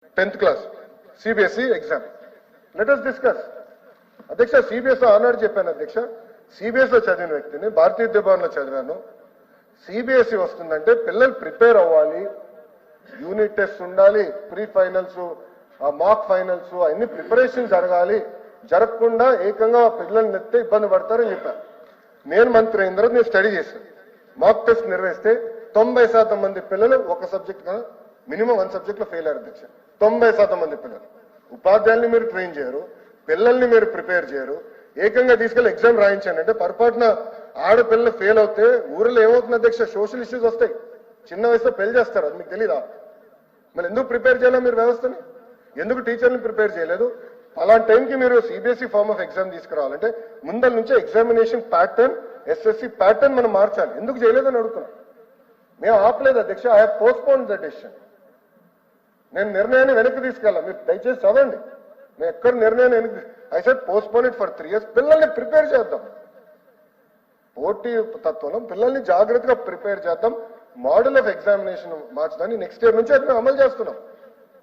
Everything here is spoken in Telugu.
10th class CBSE exam. Let us discuss. అధ్యక్ష సిబిఎస్ ఆనాడు చెప్పాను అధ్యక్ష, సిబిఎస్ లో చదివిన వ్యక్తిని, భారతీయ విద్యాభవన్ లో చదివాను. సిబిఎస్ఈ వస్తుందంటే పిల్లలు ప్రిపేర్ అవ్వాలి, యూనిట్ టెస్ట్ ఉండాలి, ప్రీ ఫైనల్స్, మాక్ ఫైనల్స్ అన్ని ప్రిపరేషన్ జరగాలి, జరగకుండా ఏకంగా పిల్లల్ని నెత్తే ఇబ్బంది పడతారని చెప్పాను. నేను మంత్రి అయిన తర్వాత నేను స్టడీ చేశాను. మాక్ టెస్ట్ నిర్వహిస్తే 90% మంది పిల్లలు ఒక సబ్జెక్ట్ కన్నా మినిమం 1 సబ్జెక్ట్ లో ఫెయిల్ అయ్యారు అధ్యక్ష. 90% మంది పిల్లలు. ఉపాధ్యాయుల్ని మీరు ట్రైన్ చేయరు, పిల్లల్ని మీరు ప్రిపేర్ చేయరు, ఏకంగా తీసుకెళ్లి ఎగ్జామ్ రాయించండి అంటే పొరపాటున ఆడపిల్లలు ఫెయిల్ అవుతే ఊరిలో ఏమవుతుంది అధ్యక్ష, సోషల్ ఇష్యూస్ వస్తాయి. చిన్న వయసులో పెళ్లి చేస్తారు, అది మీకు తెలీదా? మరి ఎందుకు ప్రిపేర్ చేయాలి మీరు వ్యవస్థని? ఎందుకు టీచర్ని ప్రిపేర్ చేయలేదు? అలాంటి టైంకి మీరు సిబిఎస్ఈ ఫార్మ్ ఆఫ్ ఎగ్జామ్ తీసుకురావాలంటే ముందల నుంచే ఎగ్జామినేషన్ ప్యాటర్న్, ఎస్ఎస్సి ప్యాటర్న్ మనం మార్చాలి. ఎందుకు చేయలేదని అడుగుతున్నాం. మేము ఆపలేదు అధ్యక్ష, I have postpone the decision. నేను నిర్ణయాన్ని వెనక్కి తీసుకెళ్ళాం, మీరు దయచేసి చదవండి. నేను ఎక్కడ నిర్ణయాన్ని వెనక్కి, I said postpone it for 3 years. పిల్లల్ని ప్రిపేర్ చేద్దాం, పోటీ తత్వంలో పిల్లల్ని జాగ్రత్తగా ప్రిపేర్ చేద్దాం. మోడల్ ఆఫ్ ఎగ్జామినేషన్ మార్చడాన్ని నెక్స్ట్ ఇయర్ నుంచి అది మేము అమలు చేస్తున్నాం.